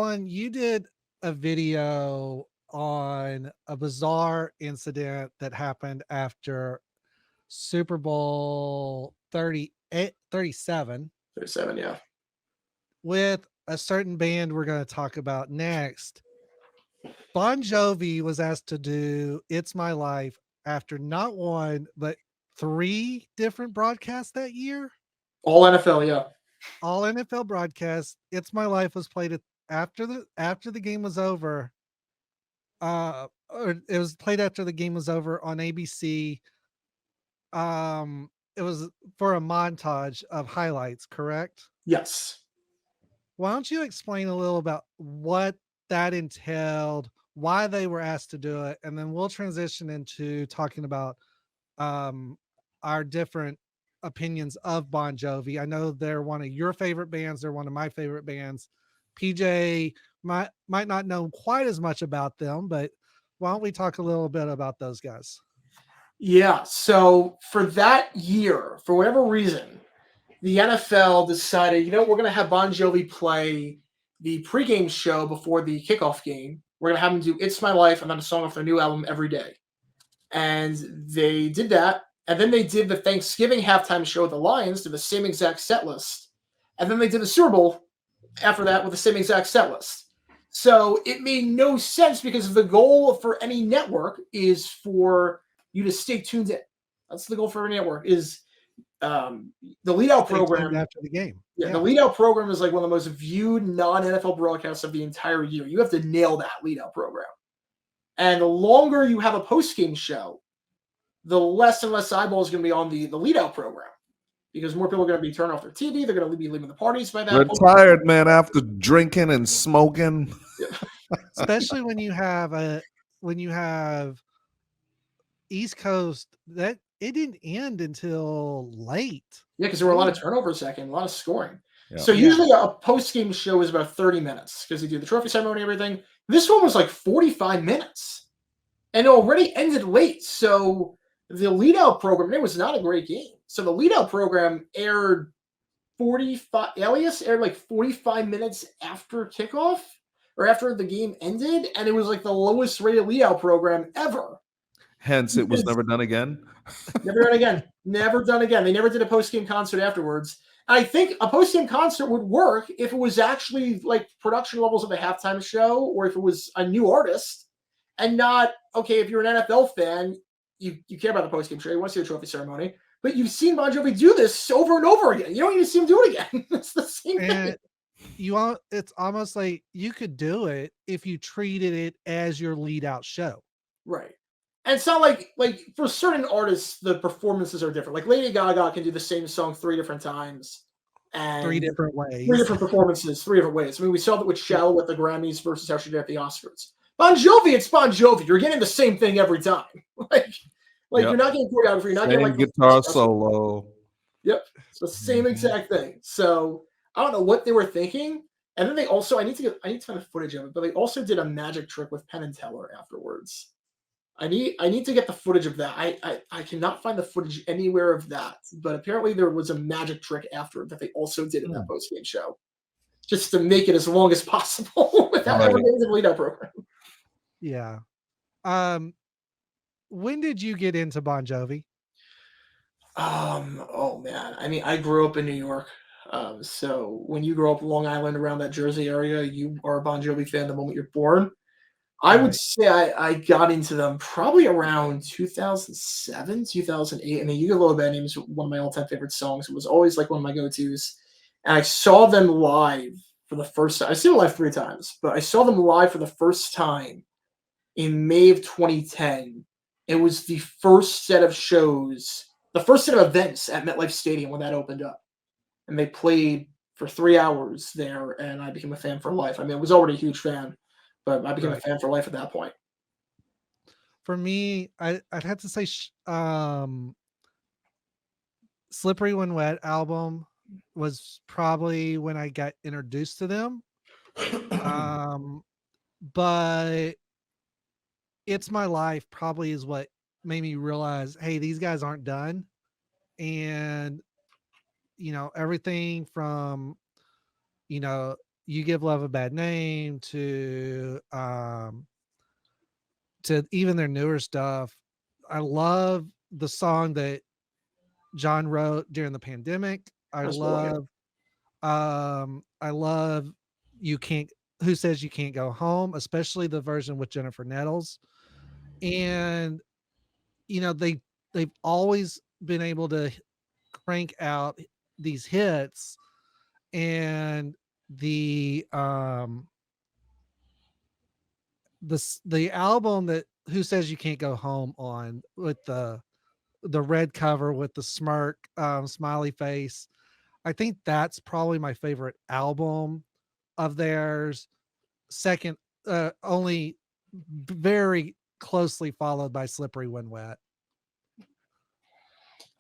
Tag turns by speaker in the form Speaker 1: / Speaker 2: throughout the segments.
Speaker 1: Alan, you did a video on a bizarre incident that happened after Super Bowl 37
Speaker 2: 37, yeah.
Speaker 1: with a certain band we're going to talk about next. Bon Jovi was asked to do It's My Life after not one, but 3 different broadcasts that year.
Speaker 2: All NFL, yeah.
Speaker 1: All NFL broadcasts. It's My Life was played after the game was over. Or it was played after the game was over on ABC. It was for a montage of highlights, correct?
Speaker 2: Yes.
Speaker 1: Why don't you explain a little about what that entailed, why they were asked to do it, and then we'll transition into talking about um, our different opinions of Bon Jovi. I know they're one of your favorite bands. They're one of my favorite bands. PJ might not know quite as much about them, but why don't we talk a little bit about those guys?
Speaker 2: Yeah. So for that year, for whatever reason, the NFL decided, we're going to have Bon Jovi play the pregame show before the kickoff game. We're going to have him do It's My Life and then a song off their new album every day. And they did that. And then they did the Thanksgiving halftime show with the Lions to the same exact set list. And then they did the Super Bowl after that with the same exact set list. So it made no sense because the goal for any network is for you to stay tuned in. That's the goal for any network is the lead out program
Speaker 1: after the game.
Speaker 2: Yeah, the lead out program is like one of the most viewed non-NFL broadcasts of the entire year. You have to nail that lead out program. And the longer you have a post-game show, the less and less eyeballs going to be on the lead out program because more people are going to be turning off their TV. They're going to be leaving the parties by that
Speaker 3: point. Retired, man, after drinking and smoking.
Speaker 2: Yeah.
Speaker 1: Especially when you have East Coast, that it didn't end until late.
Speaker 2: Yeah, because there were a lot of turnovers second, a lot of scoring.
Speaker 3: Yeah.
Speaker 2: So usually a post-game show is about 30 minutes because they do the trophy ceremony and everything. This one was like 45 minutes. And it already ended late. So the lead-out program, it was not a great game. So the lead-out program aired 45, Elias aired like 45 minutes after kickoff or after the game ended. And it was like the lowest rated lead-out program ever.
Speaker 3: Hence, it was never done again.
Speaker 2: Never done again. Never done again. They never did a post-game concert afterwards. I think a post-game concert would work if it was actually like production levels of a halftime show or if it was a new artist and not, okay, if you're an NFL fan, you care about the post-game show, you want to see the trophy ceremony, but you've seen Bon Jovi do this over and over again. You don't even see him do it again. It's the same thing.
Speaker 1: It's almost like you could do it if you treated it as your lead-out show.
Speaker 2: Right. And it's not like for certain artists, the performances are different. Like Lady Gaga can do the same song 3 different times. And
Speaker 1: 3 different ways.
Speaker 2: 3 different performances, 3 different ways. I mean, we saw that with Shallow at the Grammys versus how she did at the Oscars. Bon Jovi, it's Bon Jovi. You're getting the same thing every time. Like you're not getting choreography. You're not getting like
Speaker 3: guitar solo.
Speaker 2: Yep. It's the same exact thing. So I don't know what they were thinking. And then they also, I need to find the footage of it, but they also did a magic trick with Penn and Teller afterwards. I need to get the footage of that. I cannot find the footage anywhere of that, but apparently there was a magic trick after that they also did in that post-game show, just to make it as long as possible without ever getting to the lead-up program.
Speaker 1: Yeah. When did you get into Bon Jovi?
Speaker 2: Oh man. I mean, I grew up in New York. So when you grow up Long Island around that Jersey area, you are a Bon Jovi fan the moment you're born. I would say I got into them probably around 2007, 2008. I mean, You Get a Little Bad Name is one of my all-time favorite songs. It was always like one of my go-tos. And I saw them live for the first time. I've seen them live 3 times, but I saw them live for the first time in May of 2010. It was the first set of shows, the first set of events at MetLife Stadium when that opened up. And they played for 3 hours there, and I became a fan for life. I mean, I was already a huge fan. But I became a fan for life at that point.
Speaker 1: For me, I'd have to say Slippery When Wet album was probably when I got introduced to them. But It's My Life probably is what made me realize, hey, these guys aren't done. And, everything from, You Give Love a Bad Name to even their newer stuff. I love the song that John wrote during the pandemic.
Speaker 2: That's a good one. Yeah.
Speaker 1: I love You Can't Who Says You Can't Go Home, especially the version with Jennifer Nettles. And they've always been able to crank out these hits, and the album that Who Says You Can't Go Home on, with the red cover with the smirk, smiley face. I think that's probably my favorite album of theirs. Second, only very closely followed by Slippery When Wet.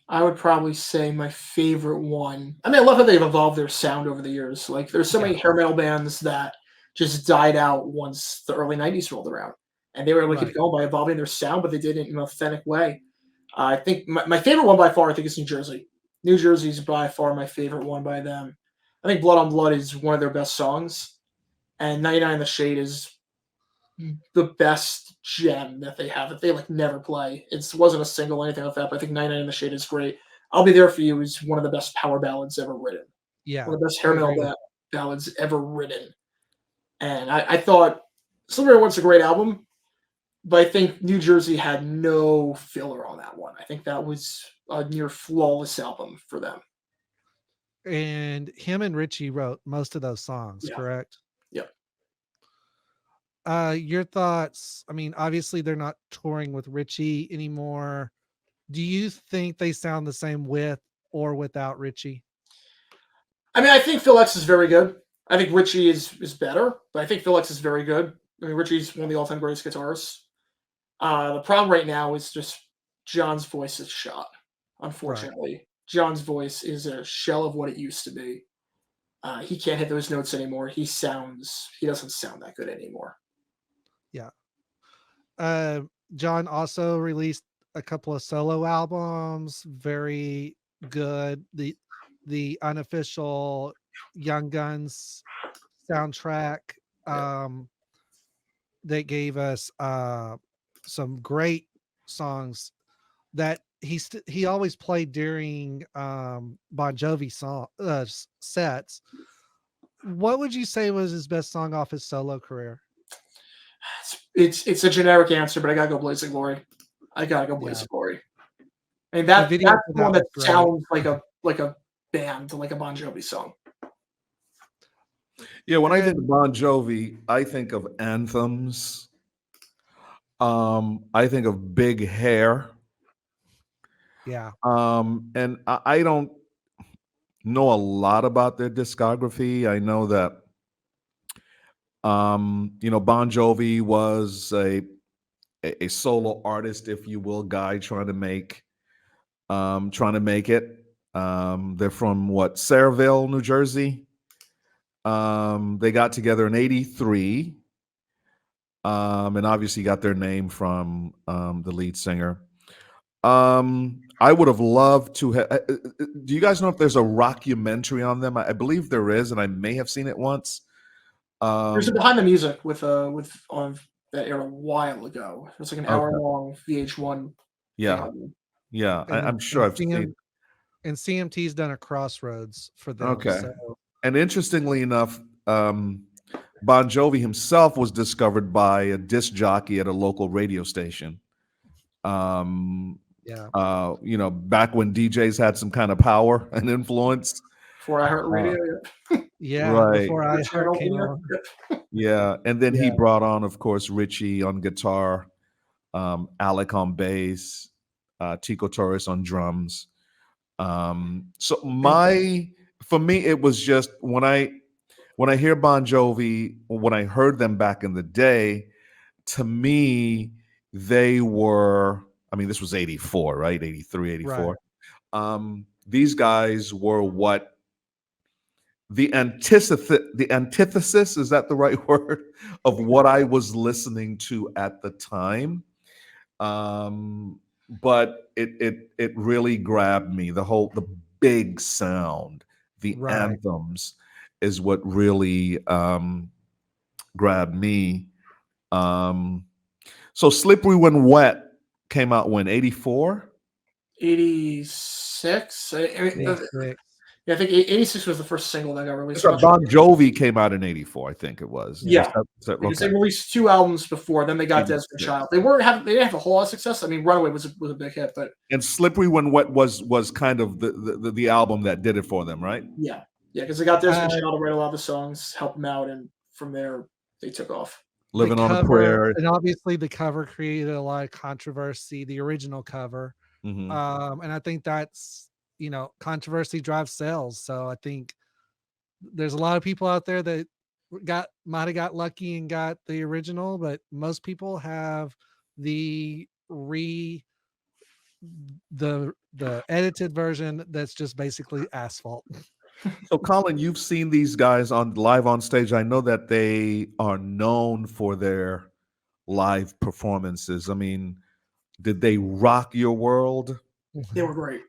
Speaker 2: I would probably say my favorite one. I mean, I love how they've evolved their sound over the years. Like, there's so
Speaker 1: Yeah,
Speaker 2: many hair metal bands that just died out once the early '90s rolled around, and they were able to
Speaker 1: right.
Speaker 2: keep going by evolving their sound, but they did it in an authentic way. I think my favorite one by far, I think, is New Jersey. New Jersey is by far my favorite one by them. I think Blood on Blood is one of their best songs, and 99 in the Shade is the best gem that they have that they like never play. It wasn't a single or anything like that, but I think 99 in the Shade is great. I'll Be There For You is one of the best power ballads ever written.
Speaker 1: Yeah,
Speaker 2: One of the best
Speaker 1: I
Speaker 2: hair metal
Speaker 1: agree with
Speaker 2: ballads ever written. And I thought Slippery What's a great album, but I think New Jersey had no filler on that one. I think that was a near flawless album for them.
Speaker 1: and him and Richie wrote most of those songs,
Speaker 2: Yeah.
Speaker 1: correct?
Speaker 2: Yep.
Speaker 1: Your thoughts? I mean, obviously they're not touring with Richie anymore. Do you think they sound the same with or without Richie?
Speaker 2: I mean, I think Phil X is very good. I think Richie is better, but I think Phil X is very good. I mean, Richie's one of the all-time greatest guitarists. The problem right now is just John's voice is shot.
Speaker 1: Right.
Speaker 2: Unfortunately, John's voice is a shell of what it used to be. He can't hit those notes anymore. He doesn't sound that good anymore.
Speaker 1: Yeah. Uh, John also released a couple of solo albums, very good. The unofficial Young Guns soundtrack,
Speaker 2: Yeah.
Speaker 1: um, that gave us some great songs that he always played during Bon Jovi sets. What would you say was his best song off his solo career?
Speaker 2: It's a generic answer, but I gotta go Blazing Glory. I gotta go
Speaker 1: Yeah,
Speaker 2: Blazing Glory. I mean
Speaker 1: the video
Speaker 2: that's
Speaker 1: for
Speaker 2: the one
Speaker 1: that
Speaker 2: that
Speaker 1: was great.
Speaker 2: sounds like a band, like a Bon Jovi song.
Speaker 3: Yeah, when I think of
Speaker 1: And
Speaker 3: Bon Jovi, I think of anthems. I think of Big Hair.
Speaker 1: yeah,
Speaker 3: And I don't know a lot about their discography. I know that Bon Jovi was a solo artist, if you will, guy trying to make it. They're from what, Sayreville, New Jersey. They got together in '83, and obviously got their name from the lead singer. I would have loved to have. Do you guys know if there's a rockumentary on them? I believe there is, and I may have seen it once.
Speaker 2: There's a
Speaker 3: Um,
Speaker 2: behind the music with on that aired a while ago. It was like an hour
Speaker 3: okay,
Speaker 2: long VH1 thing
Speaker 3: yeah,
Speaker 2: on them.
Speaker 3: yeah,
Speaker 1: and
Speaker 3: I'm sure I've seen.
Speaker 1: CMT's done a Crossroads for them.
Speaker 3: Okay,
Speaker 1: So
Speaker 3: and interestingly enough, Bon Jovi himself was discovered by a disc jockey at a local radio station. Um,
Speaker 1: yeah,
Speaker 3: back when DJs had some kind of power and influence.
Speaker 2: Before I heard
Speaker 3: Uh,
Speaker 2: radio,
Speaker 1: yeah.
Speaker 3: right.
Speaker 1: Before
Speaker 2: your
Speaker 1: iHeart
Speaker 2: channel,
Speaker 1: came along,
Speaker 3: Yeah. And then he
Speaker 1: yeah,
Speaker 3: brought on, of course, Richie on guitar, Alec on bass, Tico Torres on drums. So
Speaker 1: and
Speaker 3: for me, it was just when I hear Bon Jovi, when I heard them back in the day, to me, they were, I mean, this was 84, right? 83,
Speaker 1: right,
Speaker 3: 84. These guys were what the antithesis, is that the right word, of what I was listening to at the time. But it really grabbed me, the big sound, the
Speaker 1: right.
Speaker 3: anthems. is what really grabbed me. Um, so Slippery When Wet came out when 84.
Speaker 2: 86.
Speaker 3: Yeah.
Speaker 2: Yeah, I think 86 was the first single that got released.
Speaker 3: So Bon Jovi came out in 84, I think it was.
Speaker 2: Yeah, because
Speaker 3: Okay.
Speaker 2: they released 2 albums before. Then they got Desperate
Speaker 3: 86.
Speaker 2: Child. They didn't have a whole lot of success. I mean, Runaway was a big hit, but
Speaker 3: And Slippery When Wet was kind of the album that did it for them, right?
Speaker 2: yeah, because they got Desperate Child to write a lot of the songs, help them out, and from there they took off.
Speaker 3: Living on a Prayer.
Speaker 1: And obviously the cover created a lot of controversy, the original cover.
Speaker 3: Mhm.
Speaker 1: And I think that's, controversy drives sales. So I think there's a lot of people out there that might have got lucky and got the original, but most people have the edited version that's just basically asphalt.
Speaker 3: So Colin, you've seen these guys live on stage. I know that they are known for their live performances. I mean, did they rock your world?
Speaker 2: They were great.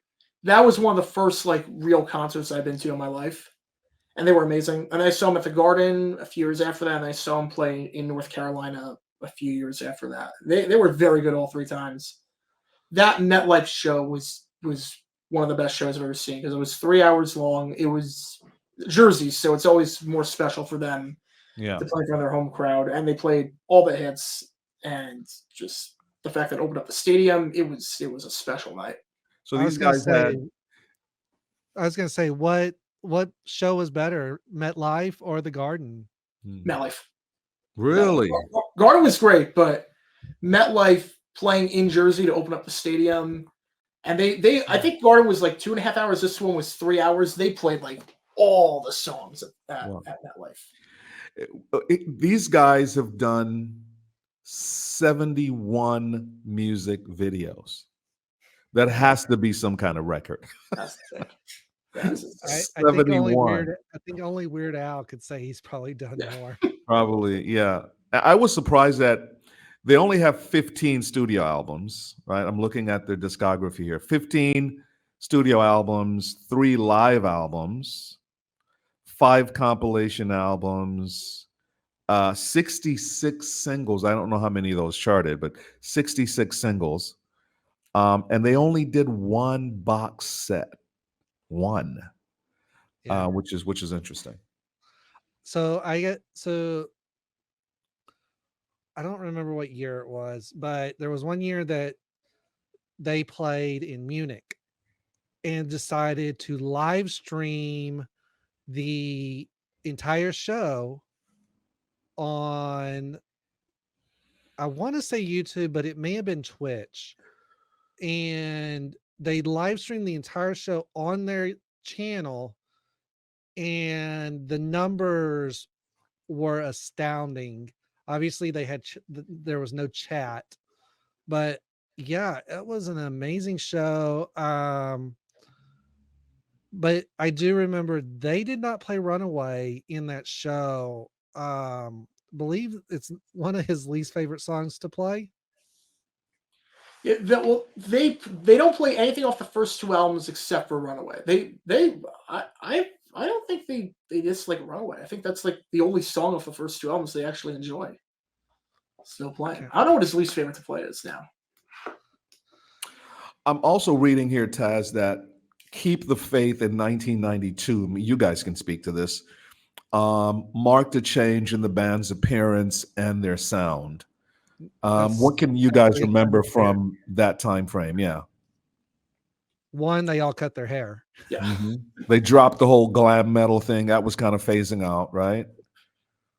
Speaker 2: That was one of the first real concerts I've been to in my life, and they were amazing. And I saw them at the Garden a few years after that, and I saw them play in North Carolina a few years after that. They were very good all 3 times. That MetLife show was one of the best shows I've ever seen because it was 3 hours long. It was Jersey, so it's always more special for them to play for their home crowd, and they played all the hits, and just the fact that it opened up the stadium, it was a special night.
Speaker 3: So these guys had.
Speaker 1: I was gonna say, what show was better, MetLife or the Garden?
Speaker 2: MetLife.
Speaker 3: Really?
Speaker 2: Garden was great, but MetLife playing in Jersey to open up the stadium, and they I think Garden was 2.5 hours. This one was 3 hours. They played all the songs at MetLife.
Speaker 3: These guys have done 71 music videos. That has to be some kind of record.
Speaker 2: That's the thing.
Speaker 1: I think only Weird Al could say he's probably done more.
Speaker 3: Probably, yeah. I was surprised that they only have 15 studio albums, right? I'm looking at their discography here. 15 studio albums, 3 live albums, 5 compilation albums, 66 singles. I don't know how many of those charted, but 66 singles. And they only did 1 box set. 1.
Speaker 1: Yeah.
Speaker 3: Which is interesting.
Speaker 1: So I don't remember what year it was, but there was one year that they played in Munich and decided to live stream the entire show on, I want to say YouTube, but it may have been Twitch. And they live streamed the entire show on their channel, and the numbers were astounding. Obviously, they had there was no chat, but yeah, it was an amazing show. But I do remember they did not play Runaway in that show. Believe it's one of his least favorite songs to play.
Speaker 2: Yeah, they don't play anything off the first 2 albums except for Runaway. I don't think they dislike Runaway. I think that's the only song off the first 2 albums they actually enjoy. Still playing.
Speaker 1: Okay.
Speaker 2: I don't know what his least favorite to play is now.
Speaker 3: I'm also reading here, Taz, that Keep the Faith in 1992, you guys can speak to this, marked a change in the band's appearance and their sound. What can you guys remember from that time frame? Yeah.
Speaker 1: One, they all cut their hair.
Speaker 2: Yeah.
Speaker 3: Mm-hmm. They dropped the whole glam metal thing. That was kind of phasing out, right?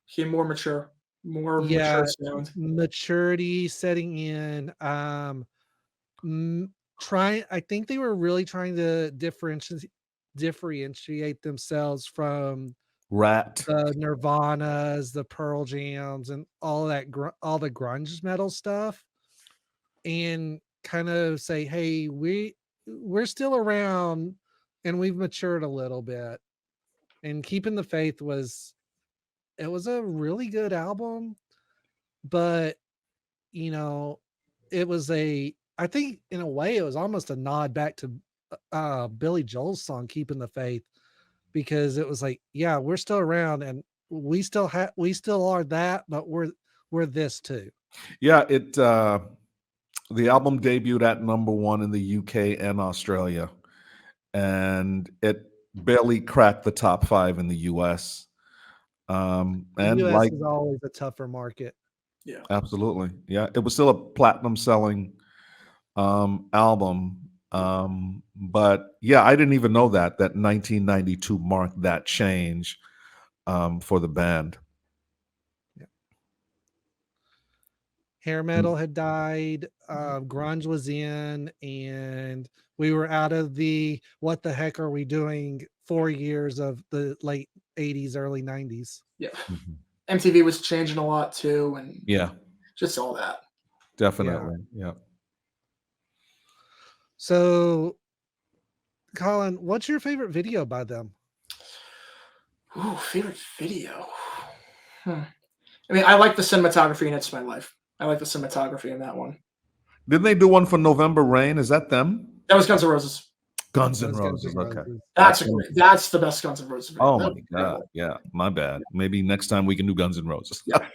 Speaker 2: Became more mature. Mature sound.
Speaker 1: Maturity setting in. I think they were really trying to differentiate themselves from
Speaker 3: Rat,
Speaker 1: the Nirvanas, the Pearl Jams, and all that all the grunge metal stuff, and kind of say, hey, we're still around and we've matured a little bit. And Keeping the Faith was a really good album, but it was I think in a way it was almost a nod back to Billy Joel's song Keeping the Faith, because it was like, yeah, we're still around and we still are that, but we're this too.
Speaker 3: Yeah, the album debuted at #1 in the UK and Australia, and it barely cracked the top 5 in the US.
Speaker 1: The
Speaker 3: And
Speaker 1: US
Speaker 3: like
Speaker 1: is always a tougher market.
Speaker 2: Yeah.
Speaker 3: absolutely, yeah, it was still a platinum selling album. But yeah, I didn't even know that 1992 marked that change for the band.
Speaker 1: Hair
Speaker 3: Mm.
Speaker 1: metal had died, grunge was in, and we were out of the what the heck are we doing 4 years of the late 80s, early 90s.
Speaker 2: Yeah.
Speaker 3: Mhm.
Speaker 2: MTV was changing a lot too, and
Speaker 3: Yeah,
Speaker 2: just all that.
Speaker 1: Yeah.
Speaker 3: definitely. Yeah.
Speaker 1: So, Colin, what's your favorite video by them?
Speaker 2: Ooh, favorite video. Hmm. I mean, I like the cinematography in It's My Life. I like the cinematography in that one.
Speaker 3: Didn't they do one for November Rain? Is that them?
Speaker 2: That was Guns N' Roses.
Speaker 3: Guns
Speaker 1: That
Speaker 3: N'
Speaker 1: was Guns N'
Speaker 3: Roses. Okay.
Speaker 1: Roses.
Speaker 2: That's that's the best Guns N' Roses video.
Speaker 3: Oh
Speaker 2: That
Speaker 3: my
Speaker 2: was
Speaker 3: god.
Speaker 2: incredible.
Speaker 3: Yeah, my bad. Maybe next time we can do Guns N' Roses.
Speaker 2: Yeah.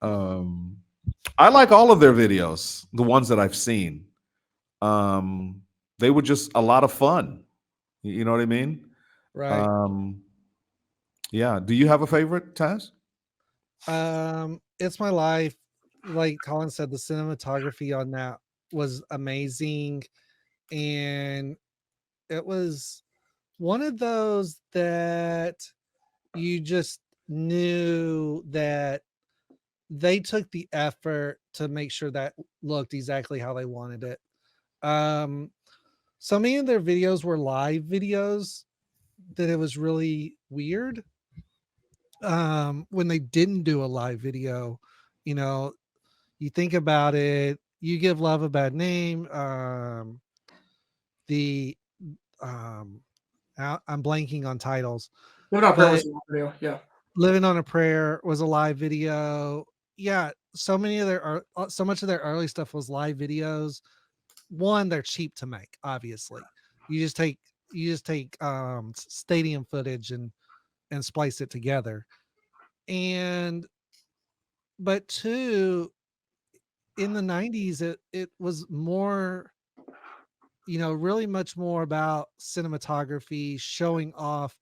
Speaker 3: um, I like all of their videos, the ones that I've seen. They were just a lot of fun. You know what I mean?
Speaker 1: Right.
Speaker 3: Um, yeah. Do you have a favorite, Taz?
Speaker 1: It's My Life. Like Colin said, the cinematography on that was amazing. And it was one of those that you just knew that they took the effort to make sure that looked exactly how they wanted it. Um, so many of their videos were live videos that it was really weird. When they didn't do a live video, you know, you think about it, You Give Love a Bad Name, the um I'm blanking on titles,
Speaker 2: Living on Prayer
Speaker 1: but
Speaker 2: was a video. Yeah.
Speaker 1: Living on a Prayer was a live video. Yeah, so much of their early stuff was live videos. One, they're cheap to make, obviously. You just take stadium footage and splice it together. And but two, in the 90s it was more, really much more about cinematography, showing off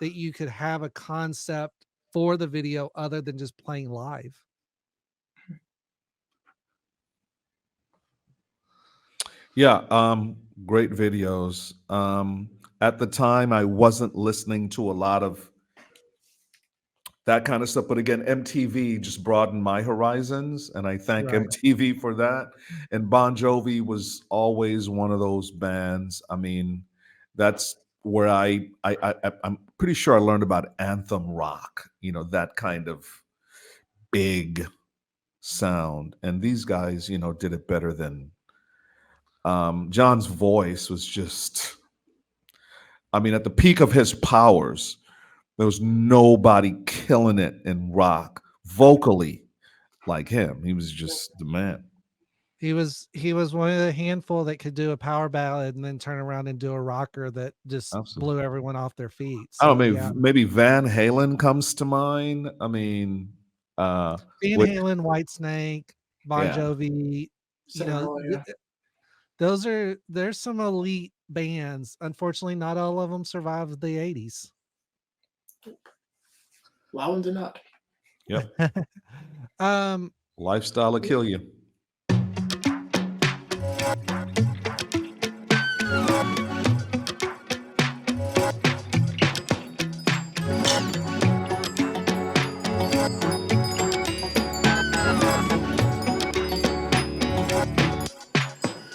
Speaker 1: that you could have a concept for the video other than just playing live.
Speaker 3: Yeah, great videos. At the time, I wasn't listening to a lot of that kind of stuff, but again, MTV just broadened my horizons, and I thank
Speaker 1: Right.
Speaker 3: MTV for that. And Bon Jovi was always one of those bands. I mean, that's where I'm pretty sure I learned about anthem rock. That kind of big sound, and these guys, did it better than John's voice was just, I mean, at the peak of his powers, there was nobody killing it in rock vocally like him. He was just the man.
Speaker 1: He was one of the handful that could do a power ballad and then turn around and do a rocker that just
Speaker 3: Absolutely.
Speaker 1: blew everyone off their feet.
Speaker 3: I don't
Speaker 1: So
Speaker 3: know,
Speaker 1: yeah,
Speaker 3: maybe Van Halen comes to mind. I mean,
Speaker 1: Van
Speaker 3: which,
Speaker 1: Halen, Whitesnake, Bon
Speaker 3: yeah,
Speaker 1: Jovi, you know,
Speaker 2: Cinderella, yeah.
Speaker 1: there's some elite bands. Unfortunately, not all of them survived the 80s.
Speaker 2: Loudon did not.
Speaker 3: yep.
Speaker 1: um
Speaker 3: Lifestyle will kill you.